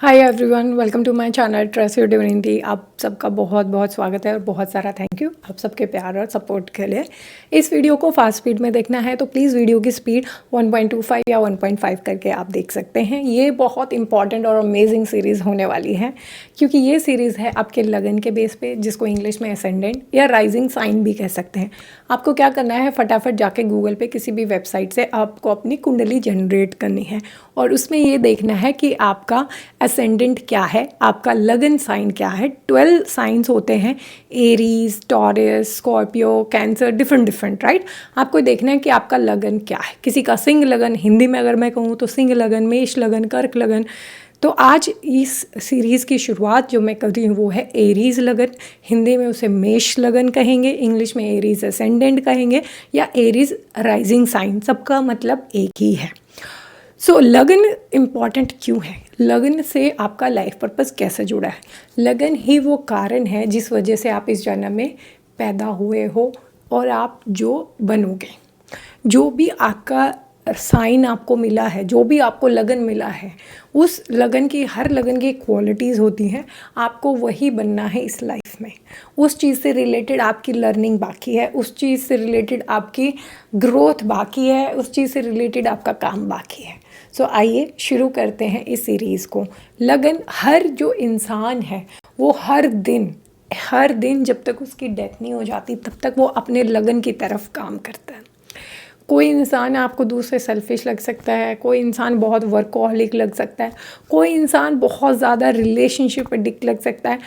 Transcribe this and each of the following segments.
Hi everyone, welcome to my channel trust your divinity. आप सबका बहुत बहुत स्वागत है और बहुत सारा थैंक यू आप सबके प्यार और सपोर्ट के लिए। इस वीडियो को फास्ट स्पीड में देखना है तो प्लीज़ वीडियो की स्पीड 1.25 या 1.5 करके आप देख सकते हैं। ये बहुत इंपॉर्टेंट और अमेजिंग सीरीज़ होने वाली है क्योंकि ये सीरीज़ है आपके लगन के बेस पे, जिसको इंग्लिश में असेंडेंट या राइजिंग साइन भी कह सकते हैं। आपको क्या करना है, फटाफट जाके गूगल पे किसी भी वेबसाइट से आपको अपनी कुंडली जनरेट करनी है और उसमें ये देखना है कि आपका असेंडेंट क्या है, आपका लगन साइन क्या है। 12 साइंस होते हैं, Aries, taurus, Scorpio, cancer, different right. आपको देखना है कि आपका लगन क्या है। किसी का सिंह लगन, हिंदी में अगर मैं कहूँ तो सिंह लगन, मेष लगन, कर्क लगन। तो आज इस सीरीज़ की शुरुआत जो मैं कर रही हूँ वो है एरीज लगन। हिंदी में उसे मेष लगन कहेंगे, इंग्लिश में एरीज असेंडेंट कहेंगे या एरीज राइजिंग साइन, सबका मतलब एक ही है। सो लगन इम्पॉर्टेंट क्यों है? लगन से आपका लाइफ पर्पस कैसे जुड़ा है? लगन ही वो कारण है जिस वजह से आप इस जन्म में पैदा हुए हो और आप जो बनोगे, जो भी आपका साइन आपको मिला है, जो भी आपको लगन मिला है, उस लगन की, हर लगन की क्वालिटीज़ होती हैं। आपको वही बनना है इस लाइफ में। उस चीज़ से रिलेटेड आपकी लर्निंग बाकी है, उस चीज़ से रिलेटेड आपकी ग्रोथ बाकी है, उस चीज़ से रिलेटेड आपका काम बाकी है। सो आइए शुरू करते हैं इस सीरीज़ को। लगन, हर जो इंसान है वो हर दिन जब तक उसकी डेथ नहीं हो जाती तब तक वो अपने लगन की तरफ काम करता है। कोई इंसान आपको दूसरे सेल्फिश लग सकता है, कोई इंसान बहुत वर्कहॉलिक लग सकता है, कोई इंसान बहुत ज़्यादा रिलेशनशिप एडिक्ट लग सकता है,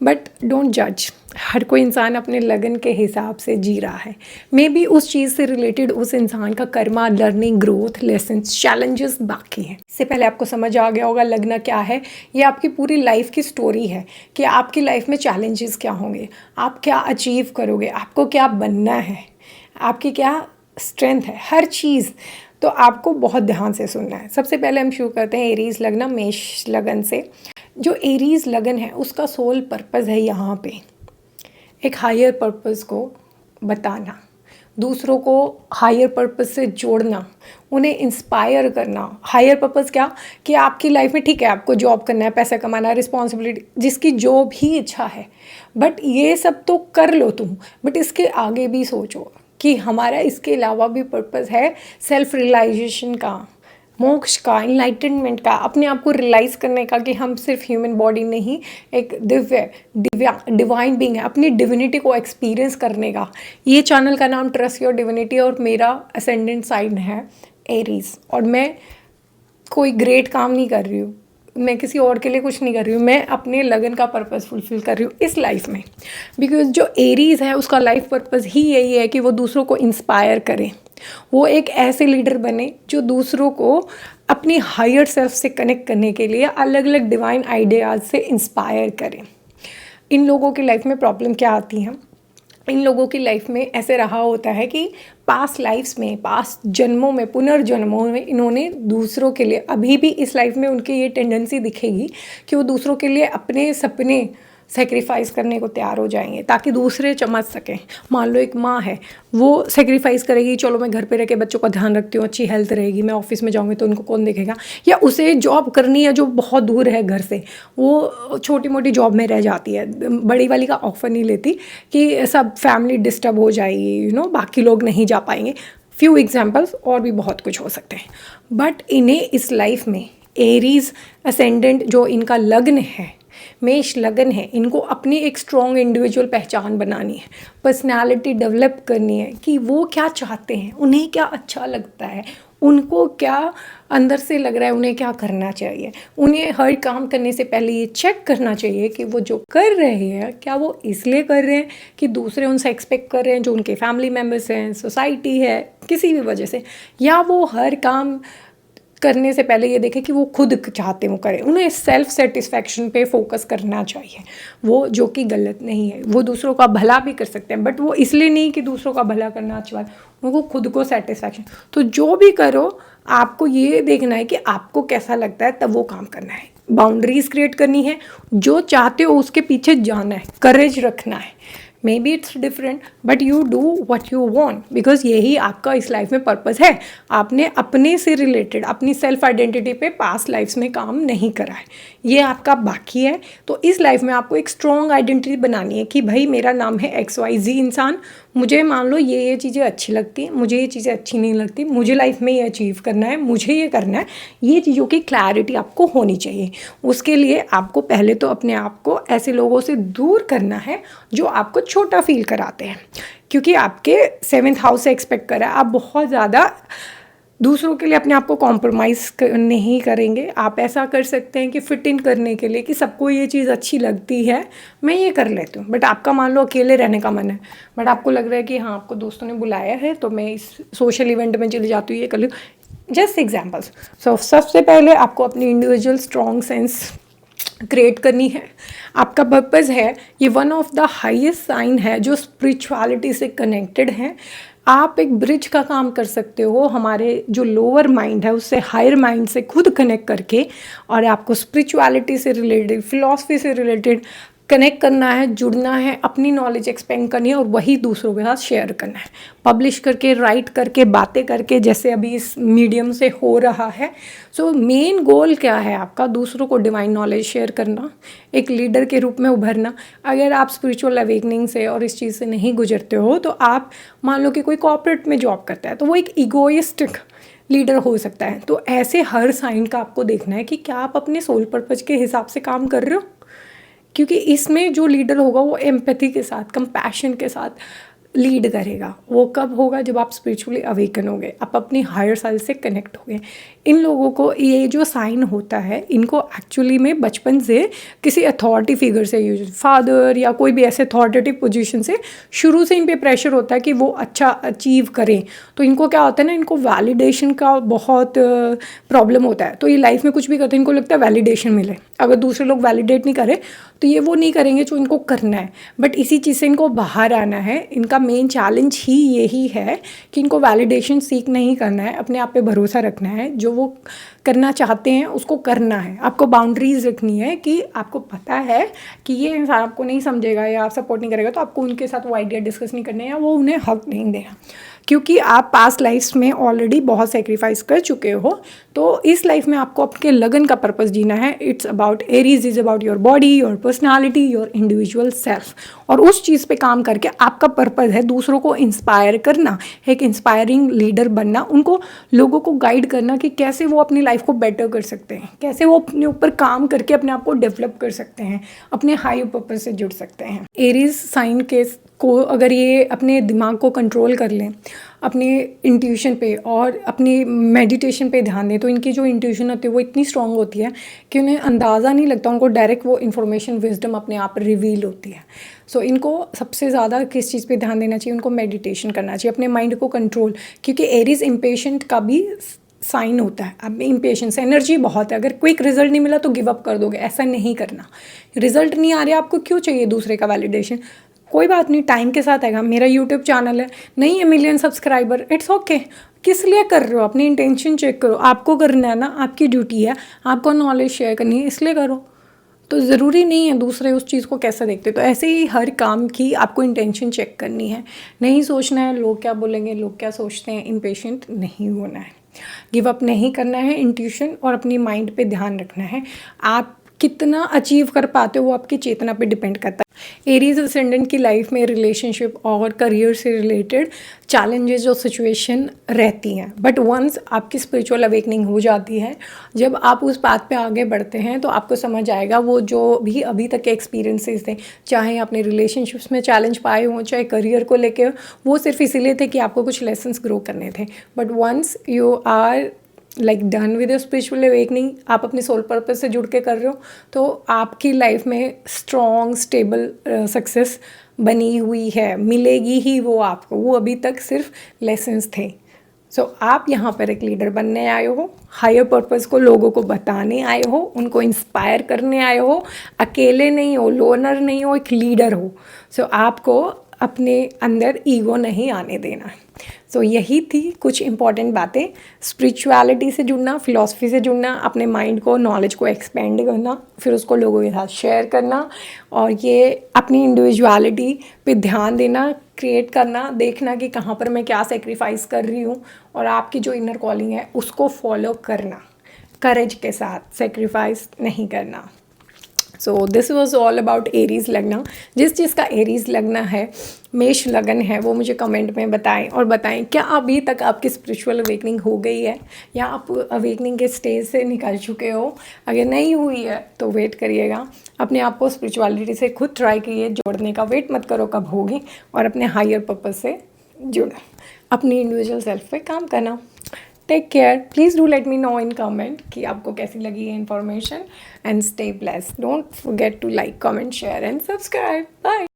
बट डोंट जज। हर कोई इंसान अपने लगन के हिसाब से जी रहा है। मे बी उस चीज़ से रिलेटेड उस इंसान का Karma, learning, growth, lessons, challenges बाकी हैं। इससे पहले आपको समझ आ गया होगा लगना क्या है। ये आपकी पूरी लाइफ की स्टोरी है कि आपकी लाइफ में चैलेंजेस क्या होंगे, आप क्या अचीव करोगे, आपको क्या बनना है, आपकी क्या स्ट्रेंथ है, हर चीज़। तो आपको बहुत ध्यान से सुनना है। सबसे पहले हम शुरू करते हैं एरीज लगना, मेष लगन से। जो एरीज लगन है उसका सोल पर्पस है यहाँ पे एक हायर पर्पस को बताना, दूसरों को हायर पर्पस से जोड़ना, उन्हें इंस्पायर करना। हायर पर्पस क्या कि आपकी लाइफ में, ठीक है, आपको जॉब करना है, पैसा कमाना है, रिस्पॉन्सिबिलिटी, जिसकी जो भी इच्छा है, बट ये सब तो कर लो तुम, बट इसके आगे भी सोचो कि हमारा इसके अलावा भी पर्पस है सेल्फ रियलाइजेशन का, मोक्ष का, इनलाइटनमेंट का, अपने आप को रियलाइज़ करने का कि हम सिर्फ ह्यूमन बॉडी नहीं, एक डिवाइन बीइंग है, अपनी डिविनिटी को एक्सपीरियंस करने का। ये चैनल का नाम ट्रस्ट योर डिविनिटी और मेरा असेंडेंट साइन है एरीज। और मैं कोई ग्रेट काम नहीं कर रही हूँ, मैं किसी और के लिए कुछ नहीं कर रही हूँ, मैं अपने लगन का पर्पस फुलफिल कर रही हूँ इस लाइफ में। बिकॉज जो एरीज है उसका लाइफ पर्पस ही यही है कि वो दूसरों को इंस्पायर करें, वो एक ऐसे लीडर बने जो दूसरों को अपनी हायर सेल्फ से कनेक्ट करने के लिए अलग अलग डिवाइन आइडियाज़ से इंस्पायर करें। इन लोगों की लाइफ में प्रॉब्लम क्या आती है? इन लोगों की लाइफ में ऐसे रहा होता है कि पास्ट लाइफ्स में, पास्ट जन्मों में, पुनर्जन्मों में इन्होंने दूसरों के लिए, अभी भी इस लाइफ में उनकी ये टेंडेंसी दिखेगी कि वो दूसरों के लिए अपने सपने सेक्रीफाइस करने को तैयार हो जाएंगे ताकि दूसरे चमक सकें। मान लो एक माँ है, वो सेक्रीफाइस करेगी, चलो मैं घर पे रह के बच्चों का ध्यान रखती हूँ, अच्छी हेल्थ रहेगी, मैं ऑफिस में जाऊँगी तो उनको कौन देखेगा। या उसे जॉब करनी है जो बहुत दूर है घर से, वो छोटी मोटी जॉब में रह जाती है, बड़ी वाली का ऑफर नहीं लेती कि सब फैमिली डिस्टर्ब हो जाएगी, बाकी लोग नहीं जा पाएंगे। फ्यू एग्जाम्पल्स और भी बहुत कुछ हो सकते हैं। बट इन्हें इस लाइफ में एरीज असेंडेंट जो इनका लग्न है, मेष लगन है, इनको अपनी एक स्ट्रॉन्ग इंडिविजुअल पहचान बनानी है, पर्सनालिटी डेवलप करनी है कि वो क्या चाहते हैं, उन्हें क्या अच्छा लगता है, उनको क्या अंदर से लग रहा है, उन्हें क्या करना चाहिए। उन्हें हर काम करने से पहले ये चेक करना चाहिए कि वो जो कर रहे हैं क्या वो इसलिए कर रहे हैं कि दूसरे उनसे एक्सपेक्ट कर रहे हैं, जो उनके फैमिली मेम्बर्स हैं, सोसाइटी है, किसी भी वजह से, या वो हर काम करने से पहले ये देखें कि वो खुद चाहते वो करें। उन्हें सेल्फ सेटिस्फैक्शन पे फोकस करना चाहिए, वो जो कि गलत नहीं है। वो दूसरों का भला भी कर सकते हैं, बट वो इसलिए नहीं कि दूसरों का भला करना अच्छा है, उनको खुद को सेटिस्फैक्शन। तो जो भी करो, आपको ये देखना है कि आपको कैसा लगता है, तब वो काम करना है, बाउंड्रीज क्रिएट करनी है, जो चाहते हो उसके पीछे जाना है, करेज रखना है। May be it's different but you do what you want, because यही आपका इस लाइफ में पर्पस है। आपने अपने से रिलेटेड, अपनी सेल्फ आइडेंटिटी पे पास्ट लाइफ्स में काम नहीं करा है, ये आपका बाकी है। तो इस लाइफ में आपको एक स्ट्रॉन्ग आइडेंटिटी बनानी है कि भाई मेरा नाम है XYZ इंसान, मुझे मान लो ये चीज़ें अच्छी लगती हैं, मुझे ये चीज़ें अच्छी नहीं लगती, मुझे लाइफ में ये अचीव करना है, मुझे ये करना है। ये चीज़ों की क्लैरिटी आपको होनी चाहिए। उसके लिए आपको पहले तो अपने आप को ऐसे लोगों से दूर करना है जो आपको छोटा फील कराते हैं, क्योंकि आपके 7th हाउस से एक्सपेक्ट करा है आप बहुत ज़्यादा दूसरों के लिए अपने आप को कॉम्प्रोमाइज़ नहीं करेंगे। आप ऐसा कर सकते हैं कि फिट इन करने के लिए कि सबको ये चीज़ अच्छी लगती है, मैं ये कर लेती हूँ। बट आपका मान लो अकेले रहने का मन है, बट आपको लग रहा है कि हाँ आपको दोस्तों ने बुलाया है तो मैं इस सोशल इवेंट में चली जाती हूँ, ये कर लूँ। Just examples. सो सबसे पहले आपको अपनी इंडिविजुअल स्ट्रॉन्ग सेंस क्रिएट करनी है। आपका पर्पस है, ये one of the highest sign है जो स्पिरिचुअलिटी से कनेक्टेड है। आप एक ब्रिज का काम कर सकते हो हमारे जो लोअर माइंड है उससे हायर माइंड से खुद कनेक्ट करके, और आपको स्पिरिचुअलिटी से रिलेटेड, फिलॉसफी से रिलेटेड कनेक्ट करना है, जुड़ना है, अपनी नॉलेज एक्सपेंड करनी है और वही दूसरों के साथ शेयर करना है, पब्लिश करके, राइट करके, बातें करके, जैसे अभी इस मीडियम से हो रहा है। सो मेन गोल क्या है आपका? दूसरों को डिवाइन नॉलेज शेयर करना, एक लीडर के रूप में उभरना। अगर आप स्पिरिचुअल अवेकनिंग से और इस चीज़ से नहीं गुजरते हो तो आप मान लो कि कोई कॉर्पोरेट में जॉब करता है तो वो एक ईगोइस्टिक लीडर हो सकता है। तो ऐसे हर साइन का आपको देखना है कि क्या आप अपने सोल पर्पज के हिसाब से काम कर रहे हो, क्योंकि इसमें जो लीडर होगा वो एम्पैथी के साथ, कंपैशन के साथ लीड करेगा। वो कब होगा? जब आप स्पिरिचुअली अवेकन होगे, आप अपनी हायर सेल्फ से कनेक्ट होगे। इन लोगों को ये जो साइन होता है इनको एक्चुअली में बचपन से किसी अथॉरिटी फिगर से, यूज फादर या कोई भी ऐसे अथॉरिटेटिव पोजीशन से शुरू से इन पे प्रेशर होता है कि वो अच्छा अचीव करें। तो इनको क्या होता है ना, इनको वैलिडेशन का बहुत प्रॉब्लम होता है। तो ये लाइफ में कुछ भी करते हैं इनको लगता है वैलिडेशन मिले। अगर दूसरे लोग वैलिडेट नहीं करें तो ये वो नहीं करेंगे जो इनको करना है। बट इसी चीज़ से इनको बाहर आना है। इनका मेन चैलेंज ही यही है कि इनको वैलिडेशन सीख नहीं करना है, अपने आप पे भरोसा रखना है, जो वो करना चाहते हैं उसको करना है। आपको बाउंड्रीज रखनी है कि आपको पता है कि ये इंसान आपको नहीं समझेगा या आप सपोर्ट नहीं करेगा तो आपको उनके साथ वो आइडिया डिस्कस नहीं करना है या वो उन्हें हक नहीं देना, क्योंकि आप पास्ट लाइफ में ऑलरेडी बहुत सेक्रीफाइस कर चुके हो। तो इस लाइफ में आपको आपके लगन का पर्पस जीना है। It's about Aries, is about your body, your personality, your individual self. और उस चीज़ पे काम करके आपका पर्पस है दूसरों को इंस्पायर करना, एक इंस्पायरिंग लीडर बनना, उनको लोगों को गाइड करना कि कैसे वो अपनी लाइफ को बेटर कर सकते हैं, कैसे वो अपने ऊपर काम करके अपने आप को डेवलप कर सकते हैं, अपने हाई पर्पस से जुड़ सकते हैं। एरीज साइन के को अगर ये अपने दिमाग को कंट्रोल कर लें, अपने इंट्यूशन पे और अपनी मेडिटेशन पे ध्यान दें, तो इनकी जो इंट्यूशन होती है वो इतनी स्ट्रांग होती है कि उन्हें अंदाज़ा नहीं लगता, उनको डायरेक्ट वो इन्फॉर्मेशन, विजडम अपने आप रिवील होती है। सो इनको सबसे ज़्यादा किस चीज़ पे ध्यान देना चाहिए? उनको मेडिटेशन करना चाहिए, अपने माइंड को कंट्रोल, क्योंकि एरीज इम्पेशेंट का भी साइन होता है। अब इम्पेशेंस, एनर्जी बहुत है, अगर क्विक रिजल्ट नहीं मिला तो गिव अप कर दोगे, ऐसा नहीं करना। रिजल्ट नहीं आ रहा, आपको क्यों चाहिए दूसरे का वैलिडेशन? कोई बात नहीं, टाइम के साथ आएगा। मेरा यूट्यूब चैनल है, नहीं है मिलियन सब्सक्राइबर, इट्स ओके। किस लिए कर रहे हो? अपनी इंटेंशन चेक करो। आपको करना है ना, आपकी ड्यूटी है, आपको नॉलेज शेयर करनी है, इसलिए करो। तो ज़रूरी नहीं है दूसरे उस चीज़ को कैसे देखते। तो ऐसे ही हर काम की आपको इंटेंशन चेक करनी है। नहीं सोचना है लोग क्या बोलेंगे, लोग क्या सोचते हैं, इम्पेशेंट नहीं होना है, गिव अप नहीं करना है, इंट्यूशन और अपनी माइंड पे ध्यान रखना है। आप कितना अचीव कर पाते हो वो आपकी चेतना पे डिपेंड करता है। एरीज असेंडेंट की लाइफ में रिलेशनशिप और करियर से रिलेटेड चैलेंजेस और सिचुएशन रहती हैं, बट वंस आपकी स्पिरिचुअल अवेकनिंग हो जाती है, जब आप उस पाथ पे आगे बढ़ते हैं तो आपको समझ आएगा वो जो भी अभी तक के एक्सपीरियंसेस थे, चाहे आपने रिलेशनशिप्स में चैलेंज पाए हों, चाहे करियर को लेके, वो सिर्फ इसीलिए थे कि आपको कुछ लेसन्स ग्रो करने थे। But once you are like done with spiritual awakening, आप अपने सोल पर्पस से जुड़ के कर रहे हो, तो आपकी लाइफ में स्ट्रॉन्ग स्टेबल सक्सेस बनी हुई है, मिलेगी ही वो आपको। वो अभी तक सिर्फ लेसन्स थे। सो आप यहाँ पर एक लीडर बनने आए हो, हायर पर्पस को लोगों को बताने आए हो, उनको इंस्पायर करने आए हो, अकेले नहीं हो, लोनर नहीं हो, एक लीडर हो। सो आपको अपने अंदर ईगो नहीं आने देना है। सो यही थी कुछ इंपॉर्टेंट बातें। स्पिरिचुअलिटी से जुड़ना, फिलॉसफी से जुड़ना, अपने माइंड को, नॉलेज को एक्सपेंड करना, फिर उसको लोगों के साथ शेयर करना, और ये अपनी इंडिविजुअलिटी पे ध्यान देना, क्रिएट करना, देखना कि कहाँ पर मैं क्या सेक्रीफाइस कर रही हूँ, और आपकी जो इनर कॉलिंग है उसको फॉलो करना। करेज के साथ, सेक्रीफाइस नहीं करना। So this was all about Aries लगना। जिस चीज़ का एरीज़ लगना है, मेष लगन है, वो मुझे कमेंट में बताएं, और बताएं क्या अभी तक आपकी स्पिरिचुअल अवेकनिंग हो गई है या आप अवेकनिंग के स्टेज से निकल चुके हो। अगर नहीं हुई है तो वेट करिएगा, अपने आप को स्पिरिचुअलिटी से खुद ट्राई कीजिए जोड़ने का, वेट मत करो कब होगी, और अपने हायर पर्पस से जुड़ो, अपनी इंडिविजुअल सेल्फ पे काम करना। Take care, please do let me know in comment कि आपको कैसी लगी ये information, and stay blessed. Don't forget to like, comment, share and subscribe. Bye.